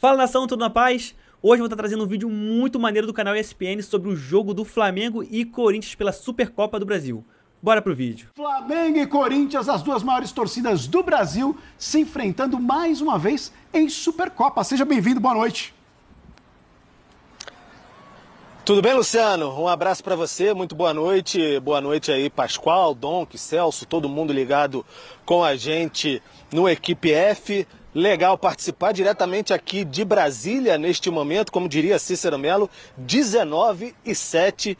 Fala nação, tudo na paz? Hoje eu vou estar trazendo um vídeo muito maneiro do canal ESPN sobre o jogo do Flamengo e Corinthians pela Supercopa do Brasil. Bora pro vídeo. Flamengo e Corinthians, as duas maiores torcidas do Brasil, se enfrentando mais uma vez em Supercopa. Seja bem-vindo, boa noite. Tudo bem, Luciano? Um abraço para você, muito boa noite. Boa noite aí, Pascoal, Donk, Celso, todo mundo ligado com a gente no Equipe F. Legal participar diretamente aqui de Brasília neste momento, como diria Cícero Melo, 19h07,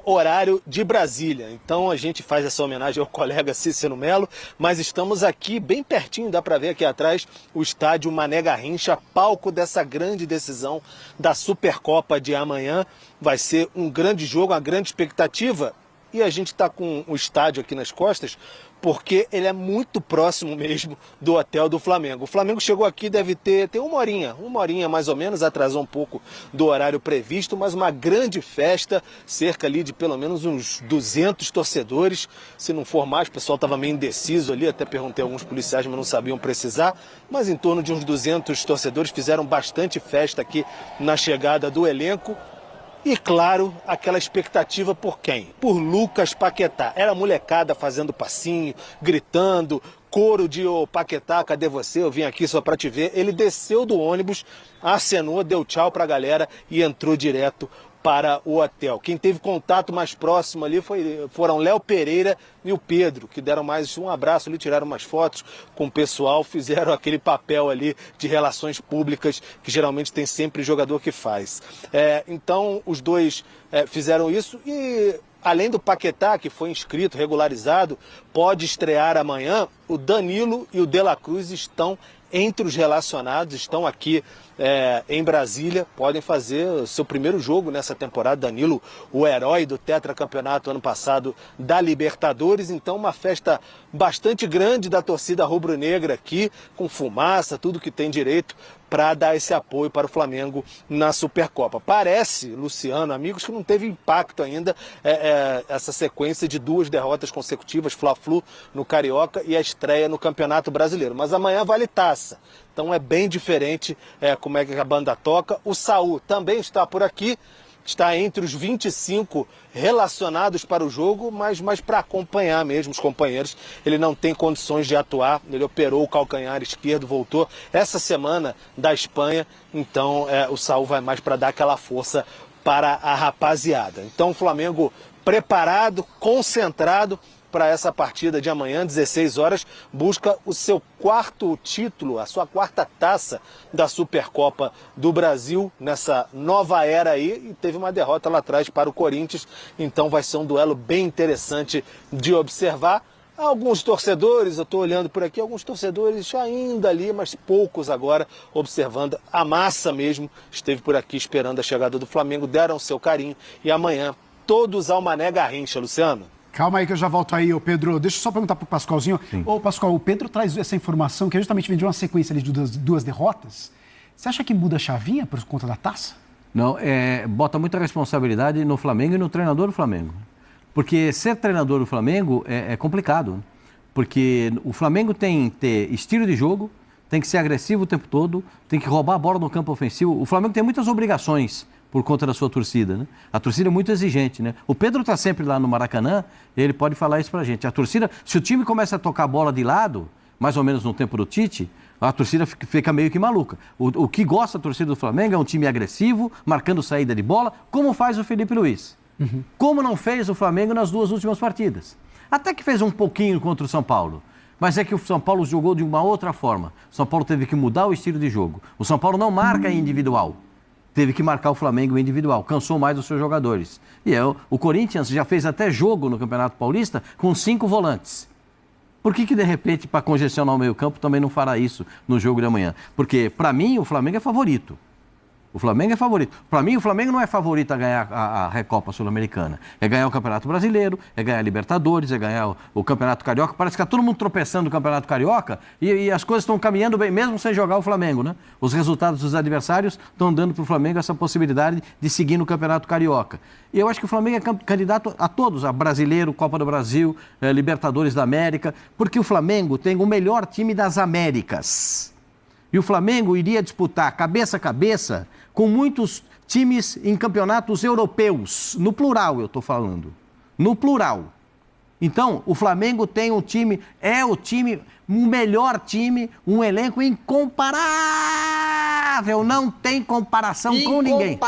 horário de Brasília. Então a gente faz essa homenagem ao colega Cícero Melo, mas estamos aqui bem pertinho, dá para ver aqui atrás o estádio Mané Garrincha, palco dessa grande decisão da Supercopa de amanhã. Vai ser um grande jogo, uma grande expectativa. E a gente está com o estádio aqui nas costas, porque ele é muito próximo mesmo do hotel do Flamengo. O Flamengo chegou aqui, deve ter uma horinha mais ou menos, atrasou um pouco do horário previsto, mas uma grande festa, cerca ali de pelo menos uns 200 torcedores, se não for mais, o pessoal estava meio indeciso ali, até perguntei a alguns policiais, mas não sabiam precisar, mas em torno de uns 200 torcedores fizeram bastante festa aqui na chegada do elenco. E claro, aquela expectativa por quem? Por Lucas Paquetá. Era a molecada fazendo passinho, gritando, coro de "Ô Paquetá, cadê você? Eu vim aqui só pra te ver". Ele desceu do ônibus, acenou, deu tchau pra galera e entrou direto para o hotel. Quem teve contato mais próximo ali foram Léo Pereira e o Pedro, que deram mais um abraço ali, tiraram umas fotos com o pessoal, fizeram aquele papel ali de relações públicas que geralmente tem sempre jogador que faz. Então os dois fizeram isso e além do Paquetá, que foi inscrito, regularizado, pode estrear amanhã, o Danilo e o De La Cruz estão entre os relacionados, estão aqui em Brasília, podem fazer o seu primeiro jogo nessa temporada. Danilo, o herói do tetracampeonato ano passado da Libertadores, então uma festa bastante grande da torcida rubro-negra aqui, com fumaça, tudo que tem direito para dar esse apoio para o Flamengo na Supercopa. Parece, Luciano, amigos, que não teve impacto ainda essa sequência de 2 derrotas consecutivas, Fla-Flu no Carioca e a estreia no Campeonato Brasileiro. Mas amanhã vale taça, então é bem diferente como é que a banda toca. O Saul também está por aqui, está entre os 25 relacionados para o jogo, mas para acompanhar mesmo os companheiros. Ele não tem condições de atuar, ele operou o calcanhar esquerdo, voltou essa semana da Espanha, então o Saul vai mais para dar aquela força para a rapaziada. Então o Flamengo preparado, concentrado para essa partida de amanhã, 16 horas, busca o seu 4º título, a sua 4ª taça da Supercopa do Brasil, nessa nova era aí, e teve uma derrota lá atrás para o Corinthians, então vai ser um duelo bem interessante de observar. Alguns torcedores, eu estou olhando por aqui, alguns torcedores ainda ali, mas poucos agora, observando. A massa mesmo esteve por aqui esperando a chegada do Flamengo, deram o seu carinho, e amanhã todos ao Mané Garrincha, Luciano. Calma aí que eu já volto aí, ô Pedro. Deixa eu só perguntar pro Pascoalzinho. Sim. Ô, Pascoal, o Pedro traz essa informação que justamente vem de uma sequência ali de duas derrotas. Você acha que muda a chavinha por conta da taça? Não, bota muita responsabilidade no Flamengo e no treinador do Flamengo. Porque ser treinador do Flamengo é complicado. Porque o Flamengo tem que ter estilo de jogo, tem que ser agressivo o tempo todo, tem que roubar a bola no campo ofensivo. O Flamengo tem muitas obrigações por conta da sua torcida, né? A torcida é muito exigente, né? O Pedro está sempre lá no Maracanã, ele pode falar isso pra gente. A torcida, se o time começa a tocar a bola de lado, mais ou menos no tempo do Tite, a torcida fica meio que maluca. O que gosta da torcida do Flamengo é um time agressivo, marcando saída de bola, como faz o Felipe Luiz. Como não fez o Flamengo nas 2 últimas partidas. Até que fez um pouquinho contra o São Paulo. Mas é que o São Paulo jogou de uma outra forma. O São Paulo teve que mudar o estilo de jogo. O São Paulo não marca individual. Teve que marcar o Flamengo individual, cansou mais os seus jogadores. E o Corinthians já fez até jogo no Campeonato Paulista com 5 volantes. Por que de repente, para congestionar o meio-campo, também não fará isso no jogo de amanhã? Porque, para mim, o Flamengo é favorito. O Flamengo é favorito. Para mim, o Flamengo não é favorito a ganhar a Recopa Sul-Americana. É ganhar o Campeonato Brasileiro, é ganhar a Libertadores, é ganhar o Campeonato Carioca. Parece que está todo mundo tropeçando no Campeonato Carioca e as coisas estão caminhando bem, mesmo sem jogar o Flamengo, né? Os resultados dos adversários estão dando para o Flamengo essa possibilidade de seguir no Campeonato Carioca. E eu acho que o Flamengo é candidato a todos, a Brasileiro, Copa do Brasil, Libertadores da América, porque o Flamengo tem o melhor time das Américas. E o Flamengo iria disputar cabeça a cabeça com muitos times em campeonatos europeus. No plural, eu estou falando. No plural. Então, o Flamengo tem um time, o melhor time, um elenco incomparável. Não tem comparação com ninguém.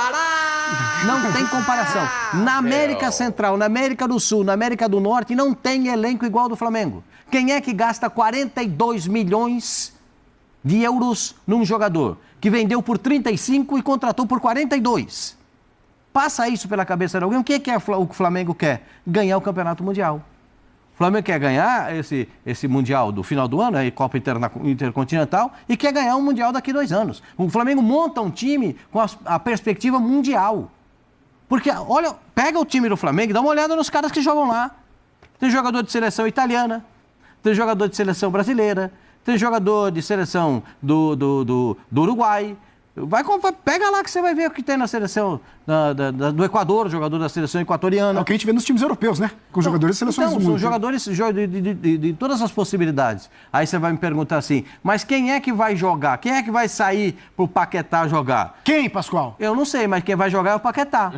Não tem comparação. Na América Central, na América do Sul, na América do Norte, não tem elenco igual ao do Flamengo. Quem é que gasta 42 milhões de euros num jogador que vendeu por 35 e contratou por 42? Passa isso pela cabeça de alguém. O que é o que o Flamengo quer? Ganhar o Campeonato Mundial. O Flamengo quer ganhar esse Mundial do final do ano, a Copa Intercontinental, e quer ganhar um Mundial daqui a 2 anos. O Flamengo monta um time com a perspectiva mundial. Porque, olha, pega o time do Flamengo e dá uma olhada nos caras que jogam lá. Tem jogador de seleção italiana, tem jogador de seleção brasileira, tem jogador de seleção do Uruguai. Pega lá que você vai ver o que tem na seleção do Equador, jogador da seleção equatoriana. É o que a gente vê nos times europeus, né? Com jogadores de seleções do mundo. São jogadores de todas as possibilidades. Aí você vai me perguntar assim, mas quem é que vai jogar? Quem é que vai sair pro Paquetá jogar? Quem, Pascoal? Eu não sei, mas quem vai jogar é o Paquetá.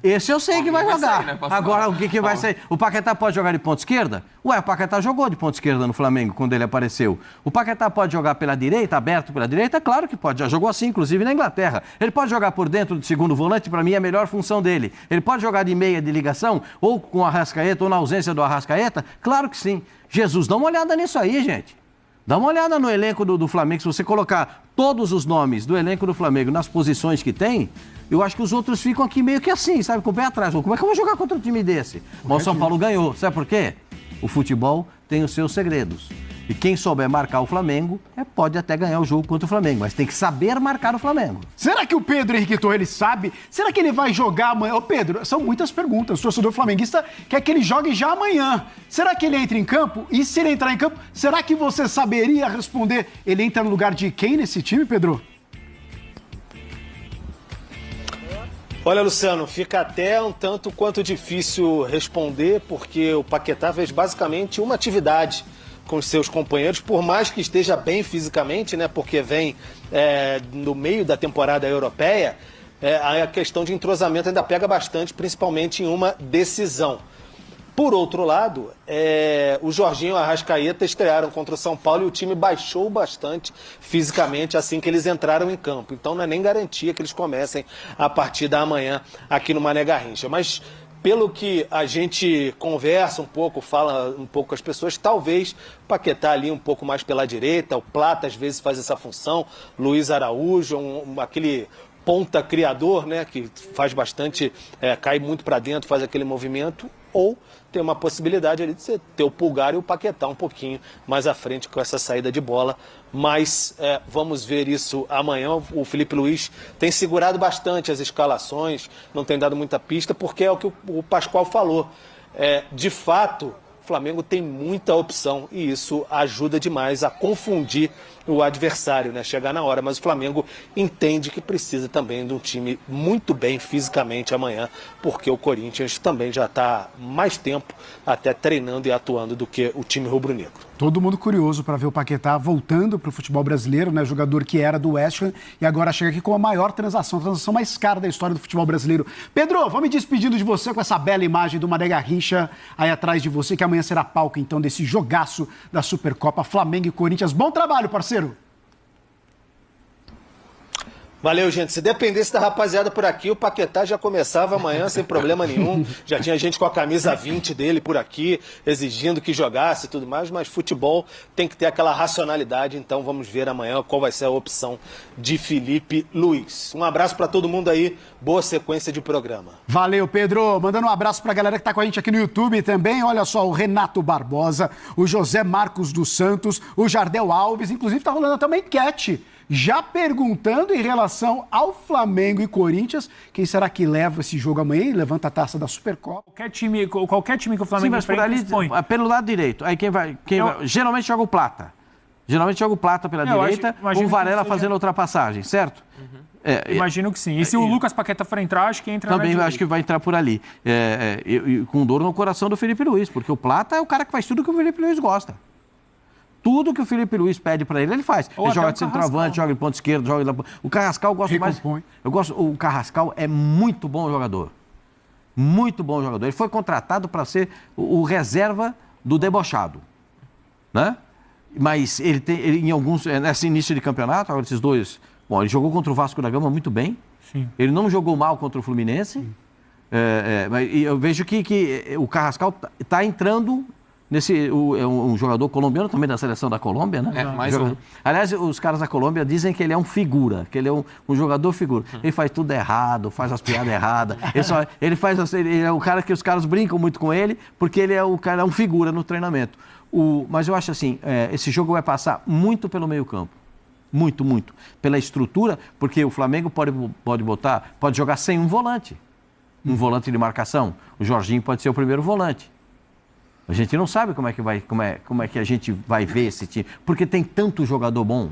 Esse eu sei que vai jogar. Sair, né, agora, o que vai sair? O Paquetá pode jogar de ponta esquerda? Ué, o Paquetá jogou de ponta esquerda no Flamengo quando ele apareceu. O Paquetá pode jogar pela direita, aberto pela direita? Claro que pode. Já jogou assim, inclusive na Inglaterra. Ele pode jogar por dentro de segundo volante, para mim é a melhor função dele. Ele pode jogar de meia de ligação, ou com o Arrascaeta, ou na ausência do Arrascaeta? Claro que sim. Jesus, dá uma olhada nisso aí, gente. Dá uma olhada no elenco do Flamengo. Se você colocar todos os nomes do elenco do Flamengo nas posições que tem, eu acho que os outros ficam aqui meio que assim, sabe? Com o pé atrás. Como é que eu vou jogar contra um time desse? Mas o São Paulo ganhou. Sabe por quê? O futebol tem os seus segredos. E quem souber marcar o Flamengo, pode até ganhar o jogo contra o Flamengo, mas tem que saber marcar o Flamengo. Será que o Pedro Henrique Torre, ele sabe? Será que ele vai jogar amanhã? Ô Pedro, são muitas perguntas. O torcedor flamenguista quer que ele jogue já amanhã. Será que ele entra em campo? E se ele entrar em campo, será que você saberia responder? Ele entra no lugar de quem nesse time, Pedro? Olha, Luciano, fica até um tanto quanto difícil responder, porque o Paquetá fez basicamente uma atividade com os seus companheiros, por mais que esteja bem fisicamente, né? Porque vem no meio da temporada europeia, a questão de entrosamento ainda pega bastante, principalmente em uma decisão. Por outro lado, o Jorginho e o Arrascaeta estrearam contra o São Paulo e o time baixou bastante fisicamente assim que eles entraram em campo. Então não é nem garantia que eles comecem a partir da manhã aqui no Mané Garrincha. Mas pelo que a gente conversa um pouco, fala um pouco com as pessoas, talvez o Paquetá ali um pouco mais pela direita, o Plata às vezes faz essa função, Luiz Araújo, aquele ponta criador, né, que faz bastante, cai muito para dentro, faz aquele movimento, ou tem uma possibilidade ali de você ter o Pulgar e o Paquetá um pouquinho mais à frente com essa saída de bola, mas vamos ver isso amanhã. O Felipe Luiz tem segurado bastante as escalações, não tem dado muita pista, porque é o que o Pascoal falou. De fato, o Flamengo tem muita opção e isso ajuda demais a confundir o adversário, né? Chegar na hora, mas o Flamengo entende que precisa também de um time muito bem fisicamente amanhã, porque o Corinthians também já está mais tempo até treinando e atuando do que o time rubro-negro. Todo mundo curioso para ver o Paquetá voltando para o futebol brasileiro, né? Jogador que era do West Ham e agora chega aqui com a maior transação, a transação mais cara da história do futebol brasileiro. Pedro, vou me despedindo de você com essa bela imagem do Mané Garrincha aí atrás de você, que amanhã será palco então desse jogaço da Supercopa Flamengo e Corinthians. Bom trabalho, parceiro! Valeu, gente. Se dependesse da rapaziada por aqui, o Paquetá já começava amanhã sem problema nenhum. Já tinha gente com a camisa 20 dele por aqui, exigindo que jogasse e tudo mais, mas futebol tem que ter aquela racionalidade, então vamos ver amanhã qual vai ser a opção de Felipe Luiz. Um abraço para todo mundo aí, boa sequência de programa. Valeu, Pedro. Mandando um abraço para a galera que está com a gente aqui no YouTube também. Olha só, o Renato Barbosa, o José Marcos dos Santos, o Jardel Alves, inclusive está rolando até uma enquete já perguntando em relação ao Flamengo e Corinthians, quem será que leva esse jogo amanhã e levanta a taça da Supercopa? Qualquer time que o Flamengo enfrenta, pelo lado direito. Aí quem vai, geralmente joga o Plata. Geralmente joga o Plata pela direita, com o Varela fazendo a ultrapassagem, certo? Uhum. Imagino que sim. E se o Lucas Paquetá for entrar, acho que entra também acho que vai entrar por ali. Com dor no coração do Felipe Luiz, porque o Plata é o cara que faz tudo que o Felipe Luiz gosta. tudo que o Felipe Luiz pede para ele faz. Ou Ele até joga o de centroavante, joga de ponto esquerdo, joga de... O Carrascal eu gosto mais. O Carrascal é muito bom jogador. Muito bom jogador. Ele foi contratado para ser o reserva do debochado, né? Mas ele em alguns, nesse início de campeonato, agora esses dois, bom, ele jogou contra o Vasco da Gama muito bem. Sim. Ele não jogou mal contra o Fluminense. Mas eu vejo que o Carrascal está entrando nesse, um jogador colombiano também da seleção da Colômbia, né? Aliás, os caras da Colômbia dizem que ele é um figura, que ele é um jogador figura. Ele faz tudo errado, faz as piadas erradas. Ele é o cara que os caras brincam muito com ele, porque ele é um figura no treinamento. Mas eu acho assim, esse jogo vai passar muito pelo meio-campo. Muito, muito. Pela estrutura, porque o Flamengo pode jogar sem um volante. Um volante de marcação. O Jorginho pode ser o primeiro volante. A gente não sabe como é que a gente vai ver esse time. Porque tem tanto jogador bom,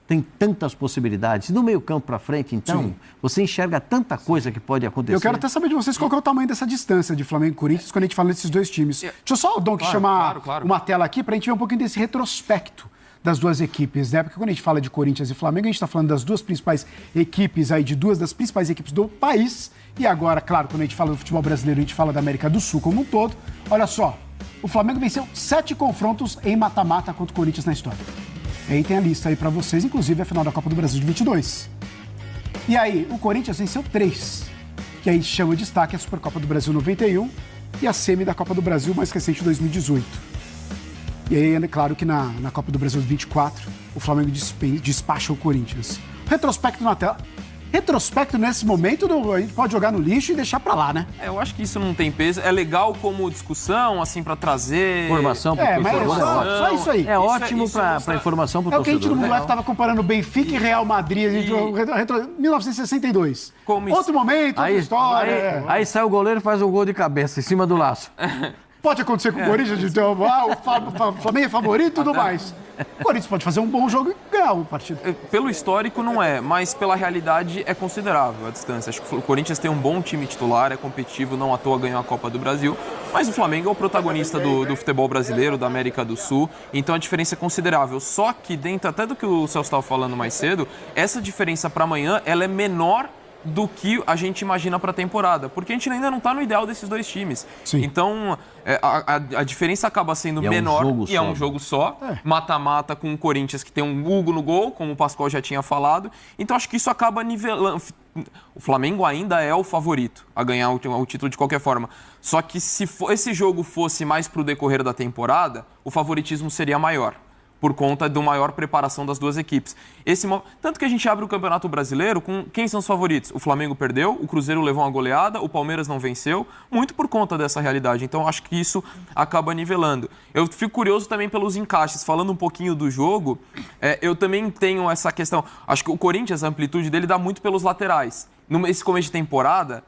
tem tantas possibilidades. Do meio campo para frente, então, você enxerga tanta coisa que pode acontecer. Eu quero até saber de vocês qual que é o tamanho dessa distância de Flamengo e Corinthians quando a gente fala desses dois times. Deixa eu só, Dom, chamar uma tela aqui para a gente ver um pouquinho desse retrospecto das duas equipes, né? Porque quando a gente fala de Corinthians e Flamengo, a gente está falando das duas principais equipes aí, de duas das principais equipes do país. E agora, claro, quando a gente fala do futebol brasileiro, a gente fala da América do Sul como um todo. Olha só, o Flamengo venceu 7 confrontos em mata-mata contra o Corinthians na história. E aí tem a lista aí para vocês, inclusive a final da Copa do Brasil de 22. E aí, o Corinthians venceu 3, que aí chama de destaque a Supercopa do Brasil 91 e a semi da Copa do Brasil mais recente 2018. E aí, é claro que na Copa do Brasil 24, o Flamengo despacha o Corinthians. Retrospecto na tela. Retrospecto nesse momento, a gente pode jogar no lixo e deixar pra lá, né? Eu acho que isso não tem peso. É legal como discussão, assim, pra trazer... Informação pro torcedor. Só isso aí. É ótimo pra informação pro torcedor. É o que a gente no Mundo F tava comparando Benfica e Real Madrid, a gente, 1962. Outro momento, outra história. Aí sai o goleiro e faz um gol de cabeça em cima do laço. Pode acontecer com o Corinthians, de ter o Flamengo é favorito e tudo mais. O Corinthians pode fazer um bom jogo e ganhar o partido. Pelo histórico não é, mas pela realidade é considerável a distância. Acho que o Corinthians tem um bom time titular, é competitivo, não à toa ganhou a Copa do Brasil, mas o Flamengo é o protagonista do futebol brasileiro, da América do Sul, então a diferença é considerável. Só que dentro até do que o Celso estava falando mais cedo, essa diferença para amanhã ela é menor do que a gente imagina para a temporada, porque a gente ainda não está no ideal desses dois times. Sim. Então, a diferença acaba sendo menor e é um jogo só. Mata-mata com o Corinthians, que tem um Hugo no gol, como o Pascoal já tinha falado. Então, acho que isso acaba nivelando. O Flamengo ainda é o favorito a ganhar o título de qualquer forma. Só que se esse jogo fosse mais para o decorrer da temporada, o favoritismo seria maior, por conta da maior preparação das duas equipes. Tanto que a gente abre o Campeonato Brasileiro com quem são os favoritos? O Flamengo perdeu, o Cruzeiro levou uma goleada, o Palmeiras não venceu, muito por conta dessa realidade. Então, acho que isso acaba nivelando. Eu fico curioso também pelos encaixes. Falando um pouquinho do jogo, eu também tenho essa questão. Acho que o Corinthians, a amplitude dele dá muito pelos laterais. Nesse começo de temporada,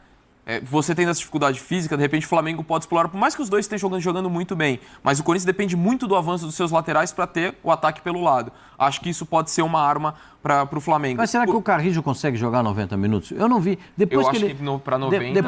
você tendo essa dificuldade física, de repente o Flamengo pode explorar, por mais que os dois estejam jogando muito bem, mas o Corinthians depende muito do avanço dos seus laterais para ter o ataque pelo lado. Acho que isso pode ser uma arma para o Flamengo. Mas será que o Carrijo consegue jogar 90 minutos? Eu não vi. Depois para 90,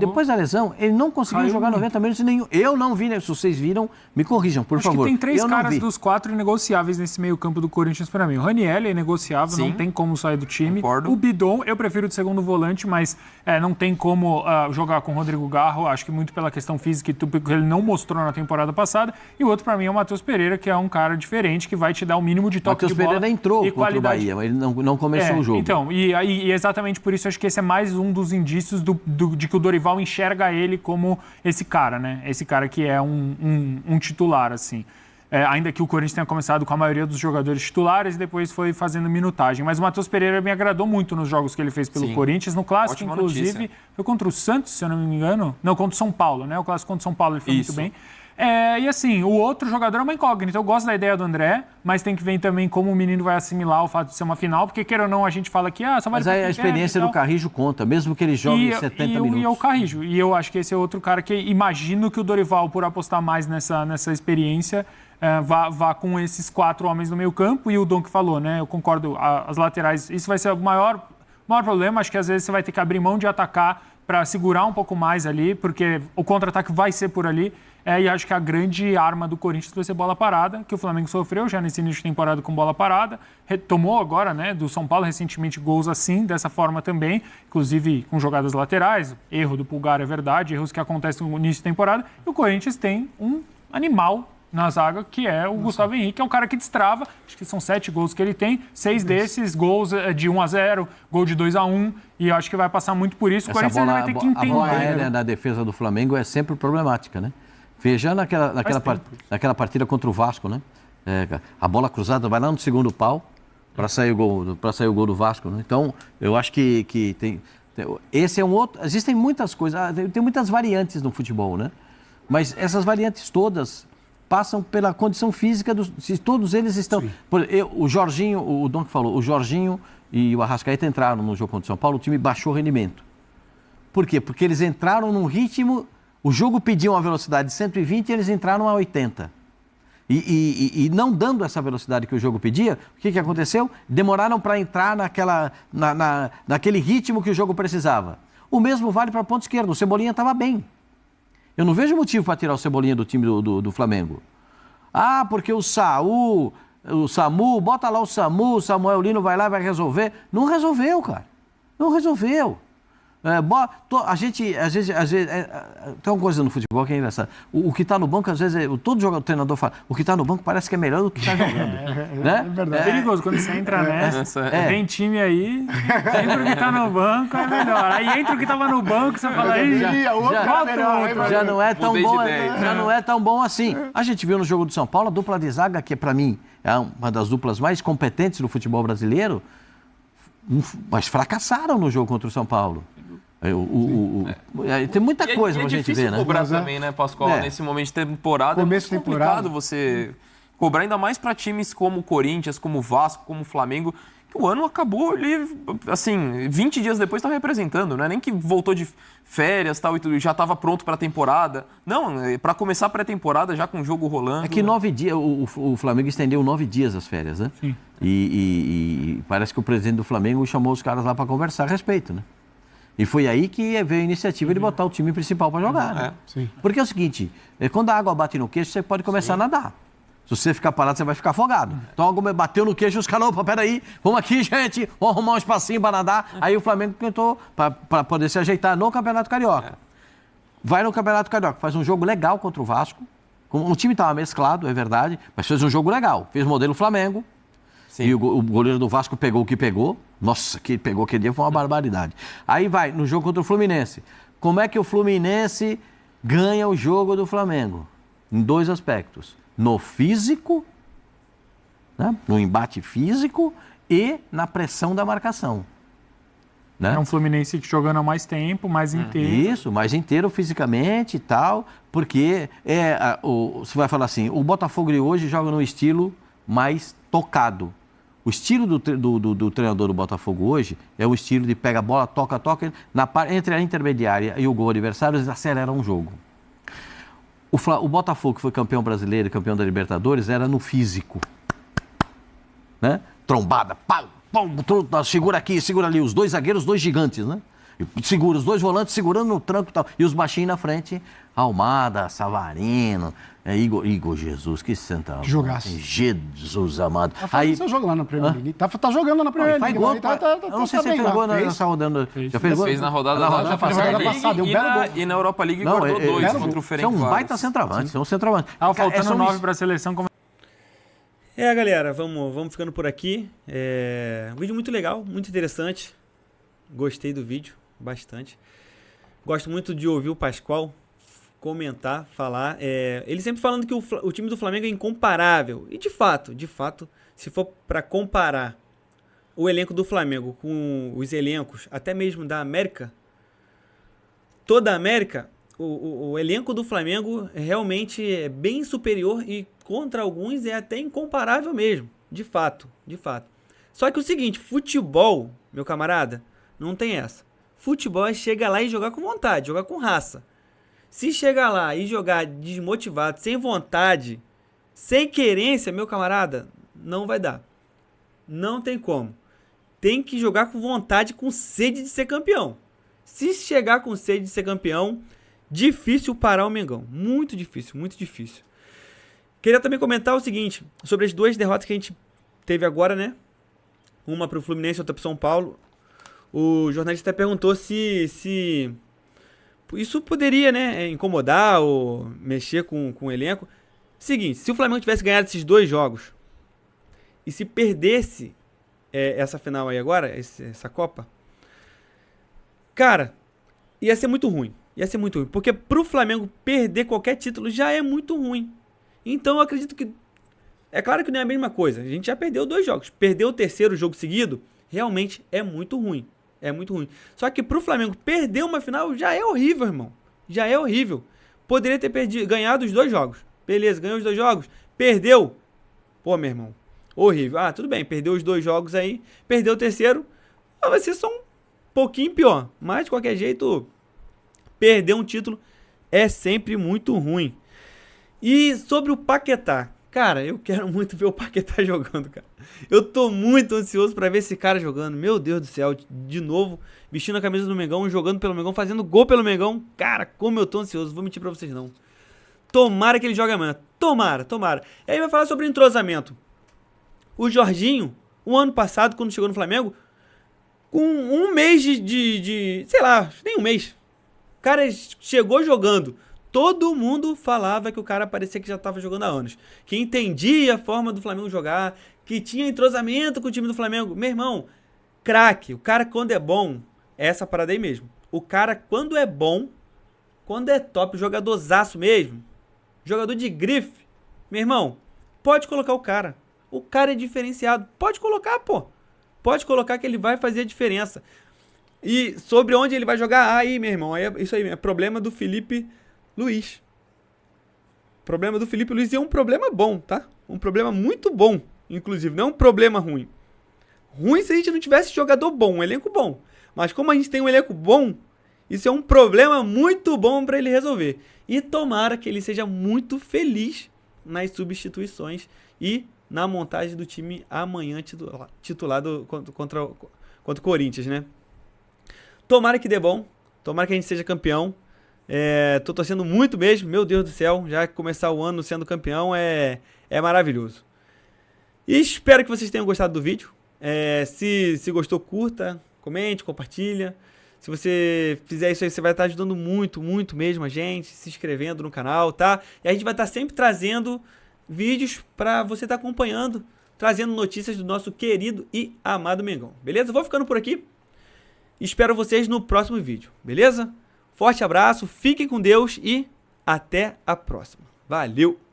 depois da lesão, ele não conseguiu jogar 90 minutos nenhum. Eu não vi, né? Se vocês viram, me corrijam, por favor. Acho que tem 3 caras dos 4 negociáveis nesse meio-campo do Corinthians para mim. O Ranieri é negociável, não tem como sair do time. Concordo. O Bidon, eu prefiro de segundo volante, mas não tem como jogar com o Rodrigo Garro. Acho que muito pela questão física que ele não mostrou na temporada passada. E o outro para mim é o Matheus Pereira, que é um cara diferente, que vai te dar o mínimo de toque de bola. Matheus Pereira entrou e contra qualidade. o Bahia, mas ele não começou o jogo. Então, e exatamente por isso acho que esse é mais um dos indícios de que o Dorival enxerga ele como esse cara, né? Esse cara que é um titular, assim. Ainda que o Corinthians tenha começado com a maioria dos jogadores titulares e depois foi fazendo minutagem. Mas o Matheus Pereira me agradou muito nos jogos que ele fez pelo Corinthians. No Clássico, ótima inclusive, notícia. foi contra o Santos, se eu não me engano. Não, contra o São Paulo, né? O Clássico contra o São Paulo ele foi muito bem. E assim, o outro jogador é uma incógnita. Eu gosto da ideia do André, mas tem que ver também como o menino vai assimilar o fato de ser uma final, porque queira ou não, a gente fala que só vai... Mas a experiência do Carrijo conta, mesmo que ele jogue 70 minutos. E é o Carrijo. E eu acho que esse é outro cara que imagino que o Dorival, por apostar mais nessa experiência, vá com esses 4 homens no meio campo. E o Dom que falou, né? Eu concordo, as laterais, isso vai ser o maior problema. Acho que às vezes você vai ter que abrir mão de atacar para segurar um pouco mais ali, porque o contra-ataque vai ser por ali. E acho que a grande arma do Corinthians vai ser bola parada, que o Flamengo sofreu já nesse início de temporada com bola parada. Retomou agora, né, do São Paulo recentemente gols assim, dessa forma também, inclusive com jogadas laterais. Erro do Pulgar, é verdade, erros que acontecem no início de temporada. E o Corinthians tem um animal na zaga, que é o Gustavo Henrique, que é um cara que destrava. Acho que são 7 gols que ele tem, 6 desses gols de 1-0, gol de 2-1, e eu acho que vai passar muito por isso. O Corinthians vai ter que entender. A bola aérea da defesa do Flamengo é sempre problemática, né? Veja naquela partida contra o Vasco, né? A bola cruzada vai lá no segundo pau para sair o gol do Vasco, né? Então, eu acho que tem... Esse é um outro... Existem muitas coisas, tem muitas variantes no futebol, né? Mas essas variantes todas passam pela condição física se todos eles estão... O Jorginho, o Dom que falou, o Jorginho e o Arrascaeta entraram no jogo contra o São Paulo, o time baixou o rendimento. Por quê? Porque eles entraram num ritmo... O jogo pediu uma velocidade de 120 e eles entraram a 80. E não dando essa velocidade que o jogo pedia, o que aconteceu? Demoraram para entrar naquele ritmo que o jogo precisava. O mesmo vale para a ponta esquerda. O Cebolinha estava bem. Eu não vejo motivo para tirar o Cebolinha do time do Flamengo. Ah, porque o SAMU, bota lá o SAMU, o Samuel Lino vai lá e vai resolver. Não resolveu, cara. Não resolveu. A gente, às vezes, tem uma coisa no futebol que é engraçada. O que está no banco, às vezes, todo treinador fala, o que está no banco parece que é melhor do que está jogando. Né? É verdade. É perigoso quando você entra nessa. Tem time aí, entra o que está no banco, é melhor. Aí entra o que estava no banco, você fala, já não é tão bom, já não é tão bom assim. A gente viu no jogo do São Paulo, a dupla de zaga, que para mim é uma das duplas mais competentes do futebol brasileiro, mas fracassaram no jogo contra o São Paulo. Tem muita coisa pra gente ver, né? É difícil cobrar também, né, Pascoal? Nesse momento de temporada, Começo é muito complicado você cobrar, ainda mais para times como o Corinthians, como o Vasco, como o Flamengo, que o ano acabou ali, assim, 20 dias depois estava representando, não é nem que voltou de férias tal, e já estava pronto para a temporada. Não, para começar a pré-temporada já com o jogo rolando. É que 9 dias, o Flamengo estendeu 9 dias as férias, né? Sim. E parece que o presidente do Flamengo chamou os caras lá para conversar a respeito, né? E foi aí que veio a iniciativa de botar o time principal para jogar, né? Porque é o seguinte, quando a água bate no queixo, você pode começar a nadar. Se você ficar parado, você vai ficar afogado. Então, a água bateu no queixo, os caras, opa, peraí, vamos aqui, gente, vamos arrumar um espacinho para nadar. Aí o Flamengo tentou para poder se ajeitar no Campeonato Carioca. Vai no Campeonato Carioca, faz um jogo legal contra o Vasco. O time estava mesclado, é verdade, mas fez um jogo legal. Fez modelo Flamengo. Sim. E o goleiro do Vasco pegou o que pegou. Nossa, que pegou aquele dia foi uma barbaridade. Aí vai, no jogo contra o Fluminense. Como é que o Fluminense ganha o jogo do Flamengo? Em 2 aspectos. No físico, né? No embate físico e na pressão da marcação. Né? É um Fluminense jogando há mais tempo, mais inteiro. Isso, mais inteiro fisicamente e tal, porque você vai falar assim, o Botafogo de hoje joga num estilo mais tocado. O estilo do treinador do Botafogo hoje é o estilo de pega a bola, toca, entre a intermediária e o gol adversário, eles aceleram o jogo. O Botafogo, que foi campeão brasileiro e campeão da Libertadores, era no físico. Né? Trombada, pau, segura aqui, segura ali, os 2 zagueiros, 2 gigantes, né? Segura, os 2 volantes segurando no tranco e tal. E os baixinhos na frente, Almada, Savarino, Igor Jesus, que santa. Jogaço. Jesus amado. Aí seu jogo lá na Premier League. Tá jogando lá na Premier League. Não sei se ele fez gol nessa rodada. Já fez gol? Fez na rodada passada. E na Europa League guardou 2 contra o Ferencváros. É um baita centroavante, é um centroavante. Faltando 9 para a seleção. Galera, vamos ficando por aqui. Um vídeo muito legal, muito interessante. Gostei do vídeo, bastante. Gosto muito de ouvir o Pascoal comentar, falar. Ele sempre falando que o time do Flamengo é incomparável. E de fato, se for para comparar o elenco do Flamengo com os elencos, até mesmo da América, toda a América, o elenco do Flamengo realmente é bem superior e contra alguns é até incomparável mesmo. De fato. Só que o seguinte, futebol, meu camarada, não tem essa. Futebol é chegar lá e jogar com vontade, jogar com raça. Se chegar lá e jogar desmotivado, sem vontade, sem querência, meu camarada, não vai dar. Não tem como. Tem que jogar com vontade, com sede de ser campeão. Se chegar com sede de ser campeão, difícil parar o Mengão. Muito difícil, muito difícil. Queria também comentar o seguinte, sobre as 2 derrotas que a gente teve agora, né? Uma pro Fluminense e outra pro São Paulo. O jornalista perguntou se isso poderia, né, incomodar ou mexer com o elenco. Seguinte, se o Flamengo tivesse ganhado esses 2 jogos e se perdesse essa final aí agora, essa Copa, cara, ia ser muito ruim. Ia ser muito ruim. Porque pro Flamengo perder qualquer título já é muito ruim. Então eu acredito que... É claro que não é a mesma coisa. A gente já perdeu 2 jogos. Perder o 3º jogo seguido, realmente é muito ruim. É muito ruim. Só que pro Flamengo perder uma final já é horrível, irmão. Já é horrível. Poderia ter ganhado os 2 jogos. Beleza, ganhou os 2 jogos. Perdeu. Pô, meu irmão. Horrível. Ah, tudo bem. Perdeu os 2 jogos aí. Perdeu o 3º. Vai ser só um pouquinho pior. Mas, de qualquer jeito, perder um título é sempre muito ruim. E sobre o Paquetá. Cara, eu quero muito ver o Paquetá jogando, cara. Eu tô muito ansioso pra ver esse cara jogando. Meu Deus do céu, de novo, vestindo a camisa do Mengão, jogando pelo Mengão, fazendo gol pelo Mengão. Cara, como eu tô ansioso, vou mentir pra vocês não. Tomara que ele jogue amanhã. Tomara, tomara. E aí vai falar sobre entrosamento. O Jorginho, o ano passado, quando chegou no Flamengo, com um mês sei lá, nem um mês. O cara chegou jogando. Todo mundo falava que o cara parecia que já estava jogando há anos. Que entendia a forma do Flamengo jogar. Que tinha entrosamento com o time do Flamengo. Meu irmão, craque. O cara quando é bom, é essa parada aí mesmo. O cara quando é bom, quando é top, jogadorzaço mesmo. Jogador de grife. Meu irmão, pode colocar o cara. O cara é diferenciado. Pode colocar, pô. Pode colocar que ele vai fazer a diferença. E sobre onde ele vai jogar, aí, meu irmão, isso aí é problema do Felipe Luiz. Problema do Felipe Luiz, e é um problema bom, tá? Um problema muito bom, inclusive, não é um problema ruim. Ruim se a gente não tivesse jogador bom, um elenco bom. Mas como a gente tem um elenco bom, isso é um problema muito bom para ele resolver. E tomara que ele seja muito feliz nas substituições e na montagem do time amanhã titulado contra o Corinthians, né? Tomara que dê bom, tomara que a gente seja campeão. Tô torcendo muito mesmo, meu Deus do céu, já começar o ano sendo campeão é maravilhoso. E espero que vocês tenham gostado do vídeo. Se gostou, curta, comente, compartilha. Se você fizer isso aí, você vai estar ajudando muito, muito mesmo a gente, se inscrevendo no canal, tá? E a gente vai estar sempre trazendo vídeos para você estar acompanhando, trazendo notícias do nosso querido e amado Mengão, beleza? Vou ficando por aqui. Espero vocês no próximo vídeo, beleza? Forte abraço, fiquem com Deus e até a próxima. Valeu!